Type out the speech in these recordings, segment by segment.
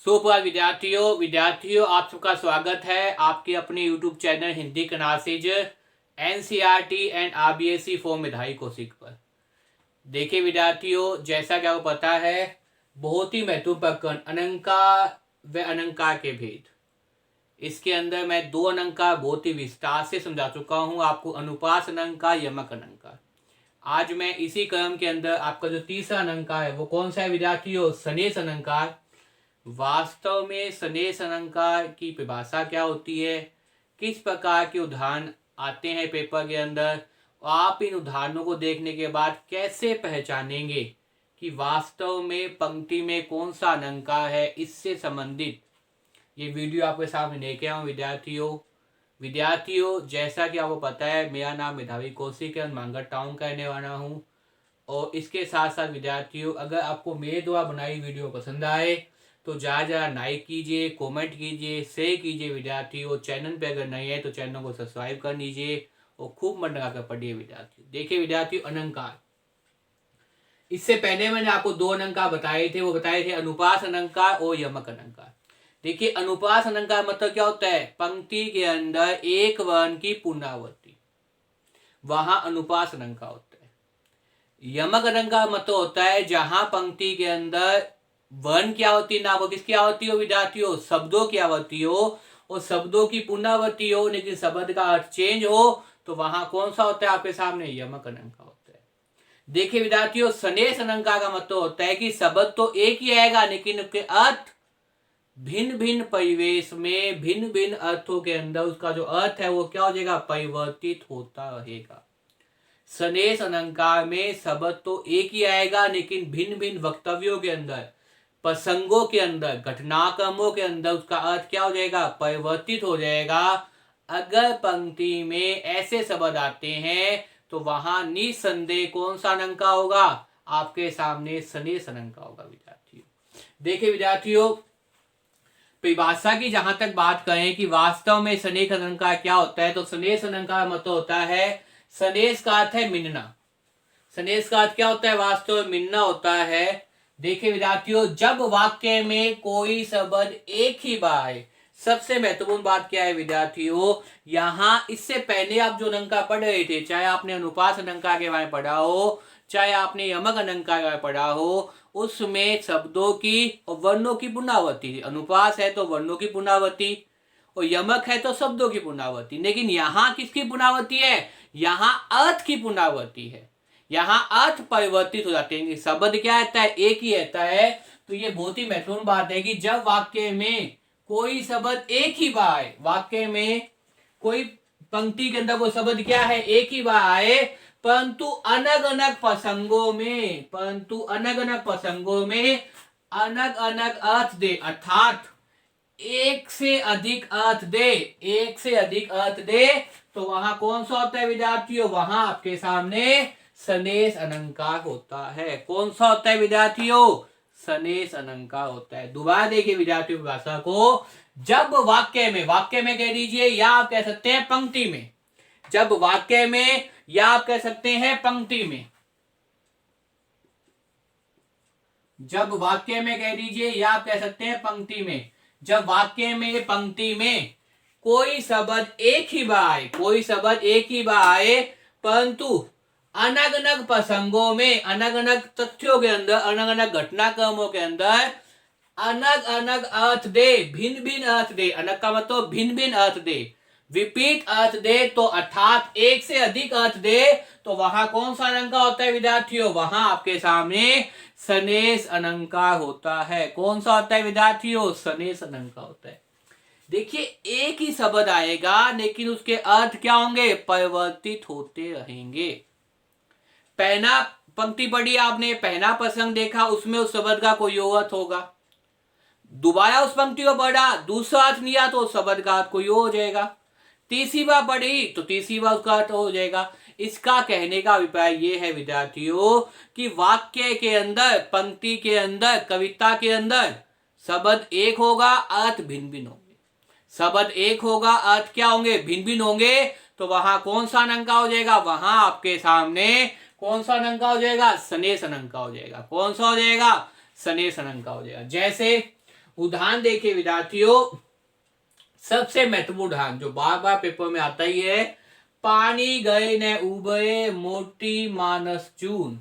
सुप्रभात विद्यार्थियों आप सबका स्वागत है आपके अपने YouTube channel Hindi classes NCERT and RBSC for मेधावी कौशिक पर। देखिए विद्यार्थियों, जैसा कि आपको पता है, बहुत ही महत्वपूर्ण प्रकरण अलंकार व अलंकार के भेद। इसके अंदर मैं दो अलंकार बहुत ही विस्तार से समझा चुका हूं आपको, अनुप्रास अलंकार, यमक अलंकार। आज मैं इसी क्रम के अंदर आपका जो तीसरा अलंकार है वो कौन सा है विद्यार्थियों? सनेश अलंकार। वास्तव में सनेश अलंकार की परिभाषा क्या होती है, किस प्रकार के उदाहरण आते हैं पेपर के अंदर, आप इन उदाहरणों को देखने के बाद कैसे पहचानेंगे कि वास्तव में पंक्ति में कौन सा अलंकार है, इससे संबंधित ये वीडियो आपके सामने लेके आऊँ विद्यार्थियों। जैसा कि आपको पता है, मेरा नाम मेधावी कौशिक है, मांगड़ टाउन का रहने वाला हूँ। और इसके साथ साथ विद्यार्थियों, अगर आपको मेरे द्वारा बनाई वीडियो पसंद आए तो ज़्यादा लाइक कीजिए, कमेंट कीजिए, शेयर कीजिए विद्यार्थियों। चैनल पे अगर नए हैं तो चैनल को सब्सक्राइब कर लीजिए और खूब मन लगाकर पढ़िए विद्यार्थियों। देखिए विद्यार्थियों, अलंकार, इससे पहले मैंने आपको दो अलंकार बताए थे, वो बताए थे अनुप्रास अलंकार और यमक अलंकार। देखिए अनुप्रास अलंकार मतलब क्या होता है? पंक्ति के अंदर एक वर्ण की पुनरावृत्ति, वहां अनुप्रास अलंकार होता है। यमक अलंकार मतलब होता है जहां पंक्ति के अंदर वर्ण की आवृत्ति ना हो, किसकी आवृत्ति हो विद्यार्थियों? शब्दों की आवृत्ति हो और शब्दों की पुनरावृत्ति हो, लेकिन शब्द का अर्थ चेंज हो, तो वहां कौन सा होता है आपके सामने? यमक अलंकार होता है। देखिए विद्यार्थियों, सनेश अलंकार का मतलब होता है कि शब्द तो एक ही आएगा, लेकिन उसके अर्थ भिन्न भिन्न परिवेश में, भिन्न भिन्न अर्थों के अंदर उसका जो अर्थ है वो क्या हो जाएगा? परिवर्तित होता रहेगा। सनेश अलंकार में शब्द तो एक ही आएगा, लेकिन भिन्न भिन्न वक्तव्यों के अंदर, प्रसंगों के अंदर, घटनाक्रमों के अंदर उसका अर्थ क्या हो जाएगा? परिवर्तित हो जाएगा। अगर पंक्ति में ऐसे शब्द आते हैं तो वहां निसंदेह कौन सा अलंकार होगा? आपके सामने सनेश अलंकार होगा विद्यार्थियों। देखिए विद्यार्थियों, परिभाषा की जहां तक बात करें कि वास्तव में सनेश अलंकार क्या होता है, तो सनेश अलंकार मतलब होता है, सनेश का अर्थ है मिलना। सनेश का अर्थ क्या होता है? वास्तव में मिलना होता है। देखिए विद्यार्थियों, जब वाक्य में कोई शब्द एक ही बार आए, सबसे महत्वपूर्ण बात क्या है विद्यार्थियों? यहां इससे पहले आप जो अलंकार पढ़ रहे थे, चाहे आपने अनुप्रास अलंकार के बारे में पढ़ा हो, चाहे आपने यमक अलंकार के बारे में पढ़ा हो, उसमें शब्दों की और वर्णों की पुनरावृत्ति। अनुप्रास है तो वर्णों की पुनरावृत्ति और यमक है तो शब्दों की पुनरावृत्ति। लेकिन यहाँ किसकी पुनरावृत्ति है? यहाँ अर्थ की पुनरावृत्ति है। यहाँ अर्थ परिवर्तित हो जाते हैं। शब्द क्या रहता है? एक ही रहता है। तो ये बहुत ही महत्वपूर्ण बात है कि जब वाक्य में कोई शब्द एक ही बार आए, वाक्य में कोई पंक्ति के अंदर कोई शब्द क्या है? एक ही बार आए, परंतु अलग अलग प्रसंगों में, अलग अलग अर्थ दे, अर्थात एक से अधिक अर्थ दे, तो वहां कौन सा होता है विद्यार्थियों? वहां आपके सामने सनेश अलंकार होता है। कौन सा होता है विद्यार्थियों? सनेश अलंकार होता है। दोबारा देखिए विद्यार्थियों की भाषा को, जब वाक्य में कह दीजिए, या आप कह सकते हैं पंक्ति में, जब वाक्य में, या आप कह सकते हैं पंक्ति में, जब वाक्य में कह दीजिए, या आप कह सकते हैं पंक्ति में, जब वाक्य में, पंक्ति में कोई शब्द एक ही बार आए, परंतु अलग अलग प्रसंगों में, अलग अलग तथ्यों के अंदर, अलग अलग घटनाक्रमों के अंदर अलग अलग अर्थ दे, भिन्न भिन्न अर्थ दे। अलग का मतलब भिन्न भिन्न अर्थ दे, विपरीत अर्थ दे, तो अर्थात एक से अधिक अर्थ दे, तो वहां कौन सा अलंकार होता है विद्यार्थियों? वहां आपके सामने सनेश अलंकार होता है। कौन सा होता है विद्यार्थियों? सनेश अलंकार होता है। देखिए एक ही शब्द आएगा, लेकिन उसके अर्थ क्या होंगे? परिवर्तित होते रहेंगे। पहला पंक्ति पढ़ी आपने, पहला प्रसंग देखा, उसमें उस शब्द का कोई अर्थ होगा। दोबारा उस पंक्ति को पढ़ा, दूसरा अर्थ लिया तो उस शब्द का अर्थ कोई हो जाएगा। तीसरी बार पढ़ी तो तीसरी बार उसका अर्थ हो जाएगा। इसका कहने का अभिप्राय ये है विद्यार्थियों कि वाक्य के अंदर, पंक्ति के अंदर, कविता के अंदर शब्द एक होगा, अर्थ भिन्न भिन्न होंगे। शब्द एक होगा, अर्थ क्या होंगे? भिन्न भिन्न होंगे। तो वहां कौन सा अलंकार हो जाएगा? वहां आपके सामने कौन सा अलंकार हो जाएगा? सनेश अलंकार हो जाएगा। कौन सा हो जाएगा? सनेश अलंकार हो जाएगा। जैसे उदाहरण देखिए विद्यार्थियों, सबसे महत्वपूर्ण उदाहरण जो बार बार पेपर में आता ही है, पानी गए न उबए मोती मानस चून।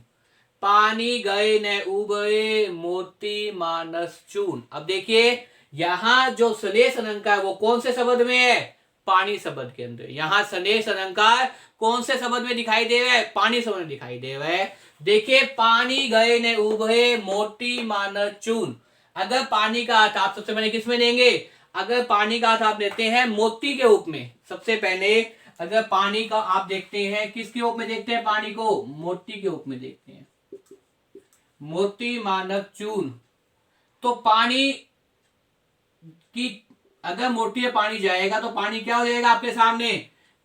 पानी गए न उबए मोती मानस चून। अब देखिए यहां जो सनेस अलंकार वो कौन से शब्द में है? पानी शब्द के अंदर। यहां सनेस अलंकार कौन से शब्द में दिखाई दे रहा है? पानी शब्द में दिखाई दे रहा है। देखिए पानी गए न उबए मोती मानस चून। अगर पानी का अर्थ आप सबसे पहले किस में लेंगे? अगर पानी का अर्थ आप लेते हैं मोती के रूप में, सबसे पहले अगर पानी का आप देखते हैं किसके रूप में देखते हैं? पानी को मोती के रूप में देखते हैं, मोती मानक चून। तो पानी की अगर मोती में पानी जाएगा तो पानी क्या हो जाएगा आपके सामने?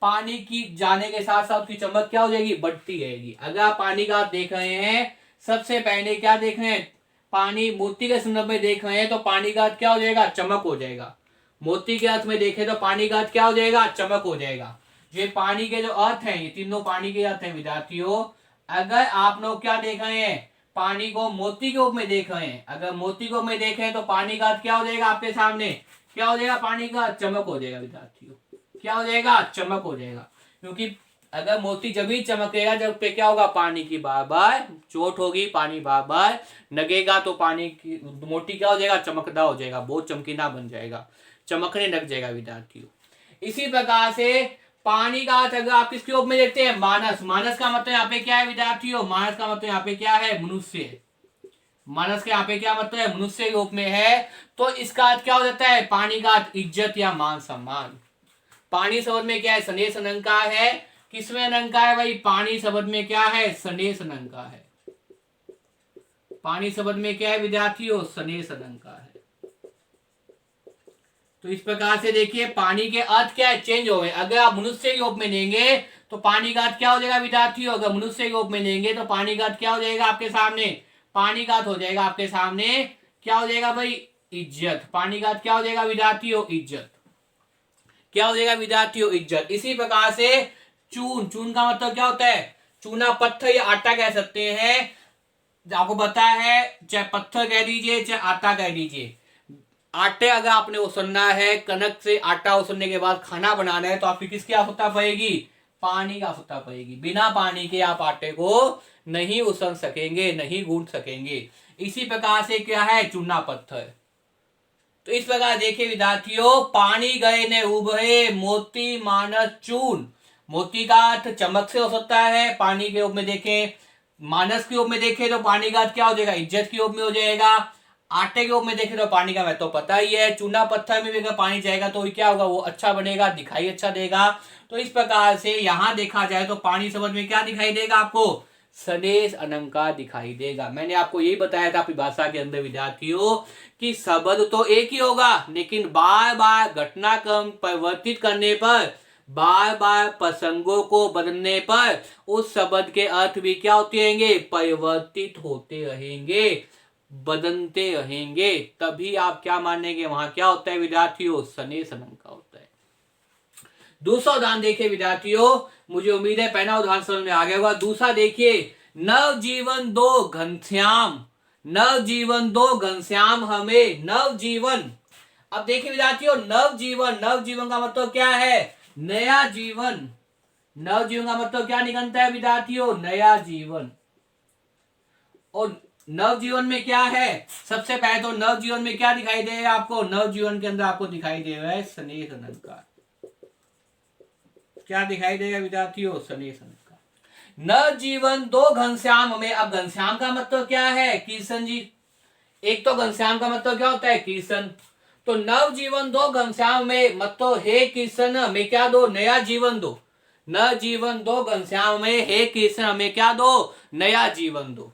पानी की जाने के साथ साथ उसकी चमक क्या हो जाएगी? बढ़ती रहेगी। अगर आप पानी का देख रहे हैं, सबसे पहले क्या देख रहे हैं? पानी मोती के संदर्भ में देख रहे हैं तो पानी का अर्थ क्या हो जाएगा? चमक हो जाएगा। मोती के अर्थ में देखें तो पानी का अर्थ क्या हो जाएगा? चमक हो जाएगा। ये पानी के जो अर्थ हैं, ये तीनों पानी के अर्थ हैं विद्यार्थियों। अगर आप लोग क्या देख रहे हैं? पानी को मोती के रूप में देख रहे हैं। अगर मोती के रूप में देखें तो पानी का अर्थ क्या हो जाएगा आपके सामने? क्या हो जाएगा? पानी का चमक हो जाएगा विद्यार्थियों। क्या हो जाएगा? चमक हो जाएगा। क्योंकि अगर मोती जब ही चमकेगा जब पे क्या होगा? पानी की बार बार चोट होगी, पानी बार बार लगेगा तो पानी की मोती क्या हो जाएगा? चमकदा हो जाएगा, बहुत चमकीला बन जाएगा, चमकने लग जाएगा विद्यार्थियों। इसी प्रकार से पानी का अर्थ अगर आप किसके रूप में देखते हैं? मानस। मानस का मतलब यहाँ पे क्या है विद्यार्थियों? मानस का मतलब यहाँ पे क्या है? मनुष्य। मानस के यहाँ पे क्या मतलब है? मनुष्य के रूप में है। तो इसका अर्थ क्या हो जाता है? पानी का अर्थ इज्जत या मान सम्मान। पानी शब्द में क्या है? सनेस अलंकार है। किसमें अलंकार है भाई? पानी शब्द में क्या है? सनेस अलंकार है। पानी शब्द में क्या है विद्यार्थियों? सनेस अलंकार है। तो इस प्रकार से देखिए पानी के अर्थ क्या है? चेंज हो गए। अगर आप मनुष्य के रूप में लेंगे तो पानी का अर्थ क्या हो जाएगा विद्यार्थियों? अगर मनुष्य के रूप में लेंगे तो पानी का अर्थ क्या हो जाएगा आपके सामने? पानी का अर्थ हो जाएगा आपके सामने क्या हो जाएगा भाई? इज्जत। पानी का अर्थ क्या हो जाएगा विद्यार्थियों? इज्जत। क्या हो जाएगा विद्यार्थियों? इज्जत। इसी प्रकार से चून। चून का मतलब क्या होता है? चूना पत्थर या आटा कह सकते हैं। आपको पता है चाहे पत्थर कह दीजिए चाहे आटा कह दीजिए, आटे अगर आपने उसलना है, कनक से आटा उसलने के बाद खाना बनाना है तो आपकी किसकी आवश्यकता पड़ेगी? पानी की आवश्यकता पड़ेगी। बिना पानी के आप आटे को नहीं उसल सकेंगे, नहीं गूंथ सकेंगे। इसी प्रकार से क्या है? चूना पत्थर। तो इस प्रकार देखिए विद्यार्थियों, पानी गए ने उबहे मोती मानस चून। मोती का अर्थ चमक से हो सकता है, पानी के रूप में देखें। मानस के रूप में देखें तो पानी का अर्थ क्या हो जाएगा? इज्जत के रूप में हो जाएगा। आटे के रूप में देखें तो पानी का महत्व तो पता ही है। चूना पत्थर में भी अगर पानी जाएगा तो क्या होगा? वो अच्छा बनेगा, दिखाई अच्छा देगा। तो इस प्रकार से यहां देखा जाए तो पानी शब्द में क्या दिखाई देगा आपको? सनेस अलंकार दिखाई देगा। मैंने आपको यही बताया था अपनी भाषा के अंदर विद्यार्थियों कि शब्द तो एक ही होगा, लेकिन बार बार घटनाक्रम परिवर्तित करने पर, बार बार प्रसंगों को बदलने पर उस शब्द के अर्थ भी क्या होते रहेंगे? परिवर्तित होते रहेंगे, बदलते रहेंगे। तभी आप क्या मानेंगे? वहां क्या होता है विद्यार्थियों? सनेस अलंकार होता है। दूसरा उदाहरण देखिए विद्यार्थियों, मुझे उम्मीद है पहला उदाहरण समझ में आ गया होगा। दूसरा देखिए, नव जीवन दो घनश्याम। नव जीवन दो घनश्याम हमें नव जीवन। अब देखिए विद्यार्थियों, नव जीवन, नव जीवन का मतलब क्या है? नया जीवन। नव जीवन का मतलब क्या निकलता है विद्यार्थियों? नया जीवन। और नव जीवन में क्या है? सबसे पहले तो नव जीवन में क्या दिखाई दे रहा है आपको? नव जीवन के अंदर आपको दिखाई दे रहा है सनेस अलंकार। क्या दिखाई देगा विद्यार्थियों? सनेस अलंकार। नव जीवन दो घनश्याम में। अब घनश्याम का मतलब क्या है? कृष्ण जी। एक तो घनश्याम का मतलब क्या होता है? कृष्ण। तो नव जीवन दो घनश्याम में मतलब हे कृष्ण में क्या दो? नया जीवन दो। नव जीवन दो घनश्याम में हे कृष्ण हमें क्या दो? नया जीवन दो।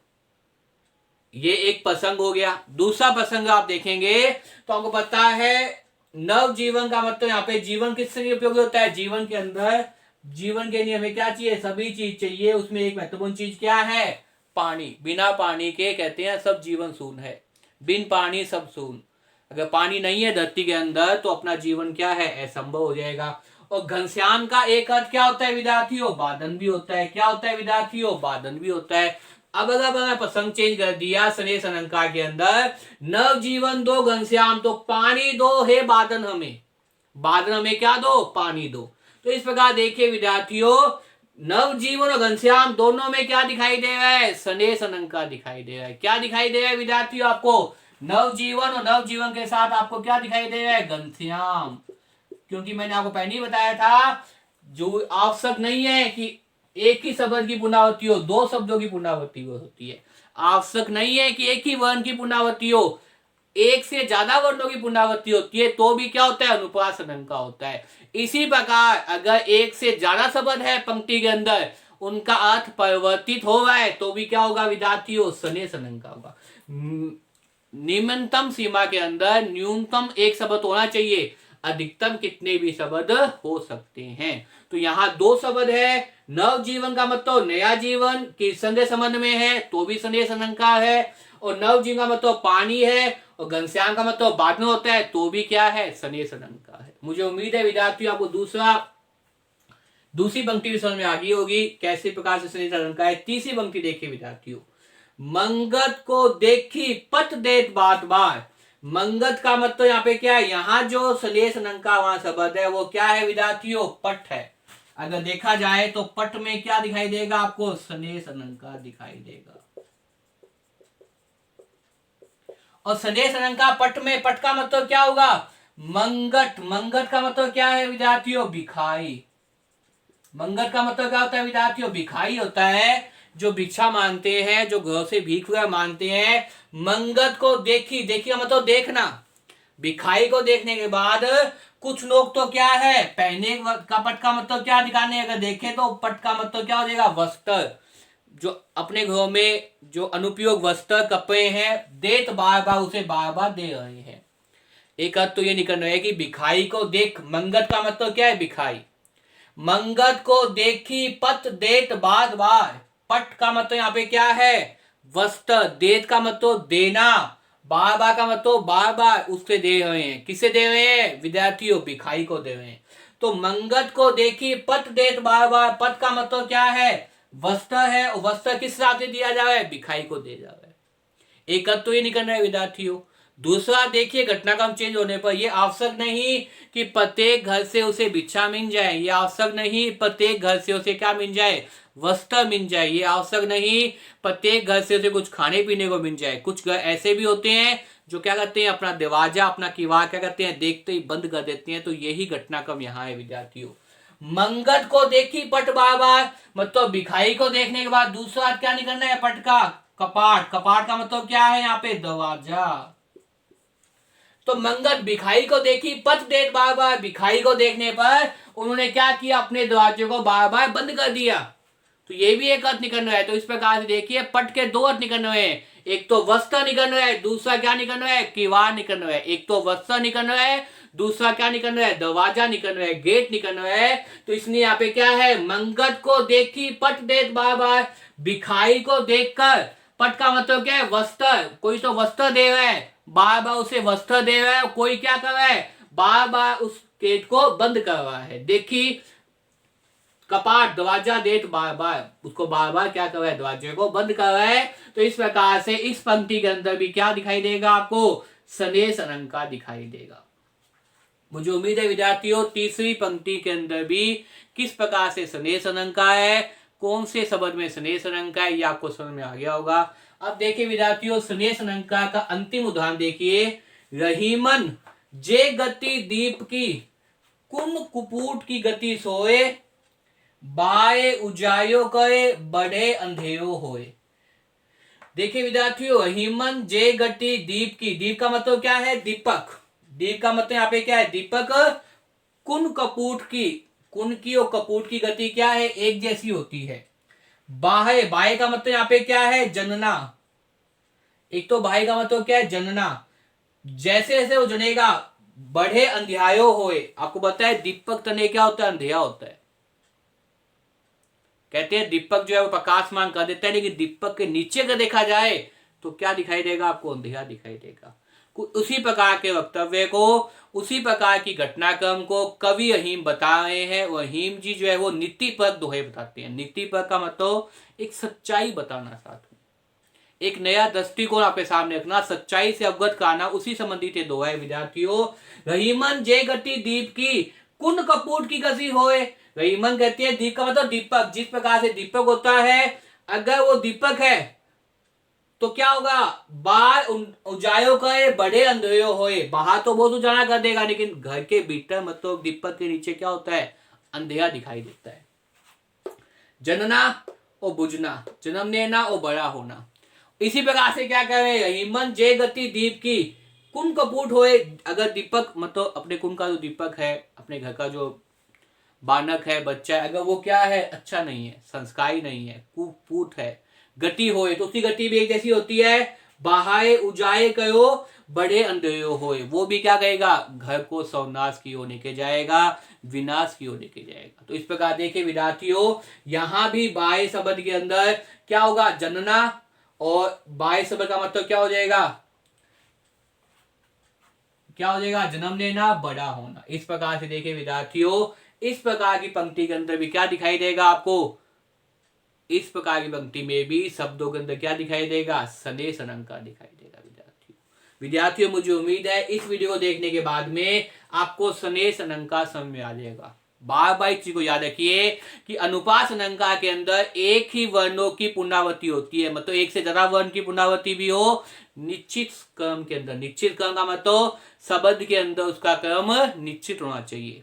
ये एक प्रसंग हो गया। दूसरा प्रसंग आप देखेंगे तो आपको पता है नव जीवन का मतलब यहाँ पे जीवन किससे उपयोगी होता है? जीवन के अंदर, जीवन के लिए हमें क्या चाहिए? सभी चीज चाहिए। उसमें एक महत्वपूर्ण चीज क्या है? पानी। बिना पानी के कहते हैं सब जीवन शून्य है। बिन पानी सब शून्य। अगर पानी नहीं है धरती के अंदर तो अपना जीवन क्या है? असंभव हो जाएगा। और घनश्याम का एक अर्थ क्या होता है विद्यार्थियों? बादल भी होता है। क्या होता है विद्यार्थियों? बादल भी होता है। अब अगर मैंने प्रसंग चेंज कर दिया स्नेह अलंकार के अंदर, नवजीवन दो घनश्याम, तो पानी दो हे बादन हमें, बादन हमें क्या दो, पानी दो। तो इस प्रकार देखिए विद्यार्थियों, नवजीवन और घनश्याम दोनों में क्या दिखाई दे रहा है, स्नेह अलंकार दिखाई दे रहा है। क्या दिखाई दे रहा है विद्यार्थियों आपको, नवजीवन, और नवजीवन के साथ आपको क्या दिखाई दे रहा है, घनश्याम। क्योंकि मैंने आपको पहले ही बताया था, जो आवश्यक नहीं है कि एक ही शब्द की पुनरावृत्ति हो, दो शब्दों की पुनरावृत्ति होती है। आवश्यक नहीं है कि एक ही वर्ण की पुनरावृत्ति हो, एक से ज्यादा वर्णों की पुनरावृत्ति होती है तो भी क्या होता है, अनुप्रास अलंकार होता है। इसी प्रकार अगर एक से ज्यादा शब्द है पंक्ति के अंदर, उनका अर्थ परिवर्तित हो रहा है तो भी क्या होगा विद्यार्थियों, स्नेह अलंकार होगा। निम्नतम सीमा के अंदर न्यूनतम एक शब्द होना चाहिए, अधिकतम कितने भी शब्द हो सकते हैं। तो यहाँ दो शब्द है, नवजीवन का मतलब नया जीवन की संदेह संबंध में है तो भी स्नेह अलंकार है, और नवजीवन का मतलब पानी है, और घनश्याम का मतलब बादल होता है तो भी क्या है, स्नेह अलंकार है। मुझे उम्मीद है विद्यार्थियों आपको दूसरी पंक्ति भी समझ में आ गई होगी कैसे प्रकार से स्नेह अलंकार है। तीसरी पंक्ति देखिए विद्यार्थियों, मंगत को देखी पट देत बात बार। मंगत का मतलब यहाँ पे क्या है, यहाँ जो स्नेह अलंकार वहां शब्द है वो क्या है विद्यार्थियों, पट है। अगर देखा जाए तो पट में क्या दिखाई देगा आपको, स्नेह अलंकार दिखाई देगा। और स्नेह अलंकार पट में, पट का मतलब क्या होगा, मंगत। मंगत का मतलब क्या है विद्यार्थियों, भिखाई। मंगत का मतलब क्या होता है विद्यार्थियों, भिखाई होता है, जो भिक्षा मांगते हैं, जो घर से भीख मांगते हैं। मंगत को देखी, देखिए मतलब देखना, भिखाई को देखने के बाद कुछ लोग तो क्या है, पहने का पट का मतलब क्या दिखाने, अगर देखे तो पट का मतलब क्या हो जाएगा, वस्त्र। जो अपने घरों में जो अनुपयोग वस्त्र कपड़े हैं, देत बार बार उसे बार बार दे रहे हैं। एक अर्थ तो ये निकल रहा है कि भिखाई को देख, मंगत का मतलब क्या है, भिखाई। मंगत को देखी पत देत बाद बार, पट का मतलब यहाँ पे क्या है, वस्त्र। देत का मतलब देना, बार बार का मतलब बार बार उससे दे रहे हैं। किसे दे रहे हैं विद्यार्थियों, भिखाई को दे रहे हैं। तो मंगत को देखी पट देत बार बार, पट का मतलब क्या है, वस्त्र है, और वस्त्र किस हिसाब से दिया जा रहा है, भिखाई को दे जा रहा है। एक अर्थ तो ये निकल रहा है विद्यार्थियों। दूसरा देखिए, घटनाक्रम चेंज होने पर यह आवश्यक नहीं कि प्रत्येक घर से उसे भिक्षा मिल जाए, ये आवश्यक नहीं प्रत्येक घर से उसे क्या मिल जाए, वस्त्र मिल जाए, ये आवश्यक नहीं प्रत्येक घर से उसे कुछ खाने पीने को मिल जाए। कुछ घर ऐसे भी होते हैं जो क्या करते हैं, अपना दरवाजा, अपना किवाड़ क्या करते हैं, देखते ही बंद कर देते हैं। तो यही घटनाक्रम यहाँ है विद्यार्थियों। मंगत को देखी पट बार बार मतलब भिखाई को देखने के बाद दूसरा क्या निकलना है, पट का कपाट। कपाट का मतलब क्या है यहाँ पे, दरवाजा। तो मंगत भिखाई को देखी पट देत बार बार, भिखाई को देखने पर उन्होंने क्या किया, अपने दरवाजे को बार बार बंद कर दिया। तो ये भी एक अर्थ निकल रहा है। तो इस प्रकार से देखिए, पट के दो अर्थ निकल रहे हैं, एक तो वस्त्र निकल रहा है, दूसरा क्या निकल रहा है, किवाड़ निकल रहा है। एक तो वस्त्र निकल रहा है, दूसरा क्या निकल रहा है, दरवाजा निकल रहा है, गेट निकल रहा है। तो इसलिए यहाँ पे क्या है, मंगत को देखी पट देत बार बार, भिखाई को देखकर, पट का मतलब क्या है, वस्त्र। कोई तो वस्त्र दे रहा है, बार बार उसे वस्त्र दे रहा है, कोई क्या कर रहा है, बार बार उस गेट को बंद कर रहा है। देखिए, कपाट दरवाजा देत बार बार, उसको बार बार क्या कर रहा है, दरवाजे को बंद कर रहा है। तो इस प्रकार से इस पंक्ति के अंदर भी क्या दिखाई देगा आपको, स्नेह अलंकार दिखाई देगा। मुझे उम्मीद है विद्यार्थियों, तीसरी पंक्ति के अंदर भी किस प्रकार से स्नेह अलंकार है, कौन से शब्द में स्नेह अलंकार है, ये आपको समझ में आ गया होगा। अब देखिए विद्यार्थियों, स्नेह अलंकार का अंतिम उदाहरण देखिए, रहीमन जे गति दीप की, कुन कुपूट की गति सोए, बाए उजायो करे बड़े अंधेरो होए। देखिए विद्यार्थियों, रहीमन जे गति दीप की, दीप का मतलब क्या है, दीपक। दीप का मतलब यहाँ पे क्या है, दीपक। कुन कपूट की, कुन की और कपूट की गति क्या है, एक जैसी होती है। बाहे, बाहे का मतलब यहाँ पे क्या है, जनना। एक तो बाहे का मतलब क्या है, जनना। जैसे जैसे वो जनेगा, बढ़े अंधियायो होए। आपको पता है दीपक तने क्या होता है, अंधेरा होता है। कहते हैं दीपक जो है वो प्रकाशमान कर देता है, लेकिन दीपक के नीचे अगर देखा जाए तो क्या दिखाई देगा आपको, अंधेरा दिखाई देगा। उसी प्रकार के वक्तव्य को, उसी प्रकार की घटनाक्रम को कवि रहीम बता रहे हैं। और रहीम जी जो है वो नीतिपरक दोहे बताते हैं। नीतिपरक का मतलब एक सच्चाई बताना साथ में। एक नया दृष्टिकोण आपके सामने रखना, सच्चाई से अवगत कराना, उसी संबंधित ये दोहा है विद्यार्थियों। रहीमन जे गति दीप की कुन कपूट की गसी होए। रहीमन कहती है दीप का मतलब दीपक, जिस प्रकार से दीपक होता है, अगर वो दीपक है तो क्या होगा, बाहर उजायो करे बड़े अंधेरो होए। बाहर तो बहुत उजाला कर देगा, लेकिन घर के भीतर मतलब दीपक के नीचे क्या होता है, अंधेरा दिखाई देता है। जनना और बुझना, जन्म लेना और बड़ा होना। इसी प्रकार से क्या कह रहे हैं, हिमन जय गति दीप की कुन कपूट होए। अगर दीपक मतलब अपने कुन का जो दीपक है, अपने घर का जो बानक है, बच्चा है, अगर वो क्या है, अच्छा नहीं है, संस्कारी नहीं है, कुपूत है, गति होए, तो उसकी गति भी एक जैसी होती है। बाहाए उजाए कयो बड़े अंधेरो होए, वो भी क्या कहेगा, घर को सर्वनाश की ओर लेके जाएगा, विनाश की ओर लेके जाएगा। तो इस प्रकार देखिए विद्यार्थियों, यहां भी बाह्य शब्द के अंदर क्या होगा, जनना, और बाह्य शब्द का मतलब क्या हो जाएगा, क्या हो जाएगा, जन्म लेना, बड़ा होना। इस प्रकार से देखिए विद्यार्थियों, इस प्रकार की पंक्ति के अंदर भी क्या दिखाई देगा आपको, इस प्रकार की पंक्ति में भी शब्दों के अंदर क्या दिखाई देगा, सनेश अलंकार दिखाई देगा विद्यार्थियों, मुझे उम्मीद है इस वीडियो को देखने के बाद में आपको सनेश अलंकार समझ में आ जाएगा। बार बार इस चीज को याद रखिए कि अनुपात अलंकार के अंदर एक ही वर्णों की पुनरावृत्ति होती है, मतलब एक से ज्यादा वर्ण की पुनरावृत्ति भी हो निश्चित क्रम के अंदर। निश्चित क्रम का मतलब शब्द के अंदर उसका क्रम निश्चित होना चाहिए।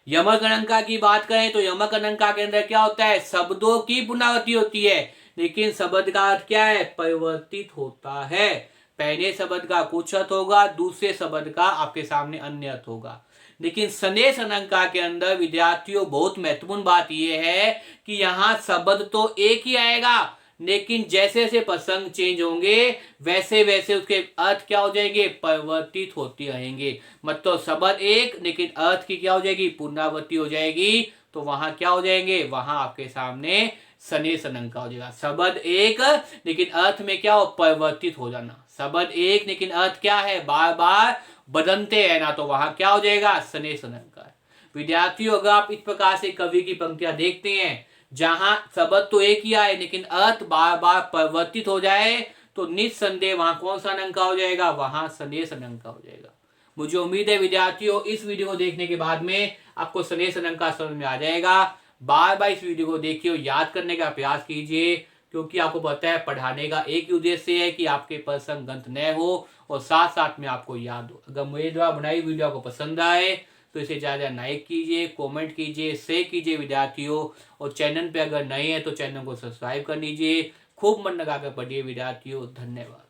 यमक अलंकार की बात करें तो यमक अलंकार के अंदर क्या होता है, शब्दों की पुनरावृत्ति होती है, लेकिन शब्द का अर्थ क्या है, परिवर्तित होता है। पहले शब्द का कुछ अर्थ होगा, दूसरे शब्द का आपके सामने अन्य अर्थ होगा। लेकिन सनेश अलंकार के अंदर विद्यार्थियों बहुत महत्वपूर्ण बात यह है कि यहाँ शब्द तो एक ही आएगा, लेकिन जैसे जैसे प्रसंग चेंज होंगे वैसे वैसे उसके अर्थ क्या हो जाएंगे, परिवर्तित होते रहेंगे। मतलब शब्द एक, लेकिन अर्थ की क्या हो जाएगी, पुनरावृत्ति हो जाएगी। तो वहां क्या हो जाएंगे, वहां आपके सामने सनेश अलंकार हो जाएगा। शब्द एक लेकिन अर्थ में क्या हो, परिवर्तित हो जाना। शब्द एक लेकिन अर्थ क्या है, बार बार बदलते हैं ना, तो वहां क्या हो जाएगा, सनेश अलंकार। विद्यार्थियों, अगर आप इस प्रकार से कवि की पंक्तियां देखते हैं जहां शब्द तो एक ही आए लेकिन अर्थ बार बार परिवर्तित हो जाए, तो निस्संदेह वहां कौन सा अलंकार हो जाएगा, वहां सनेश अलंकार हो जाएगा। मुझे उम्मीद है विद्यार्थियों इस वीडियो को देखने के बाद में आपको सनेश अलंकार समझ में आ जाएगा। बार बार इस वीडियो को देखिए और याद करने का प्रयास कीजिए, क्योंकि आपको पता है पढ़ाने का एक ही उद्देश्य है कि आपके प्रश्न गंत न हो और साथ साथ में आपको याद हो। अगर मेरे द्वारा बनाई वीडियो आपको पसंद आए तो इसे ज़्यादा लाइक कीजिए, कमेंट कीजिए, शेयर कीजिए विद्यार्थियों, और चैनल पे अगर नए हैं तो चैनल को सब्सक्राइब कर लीजिए। खूब मन लगाकर पढ़िए विद्यार्थियों। धन्यवाद।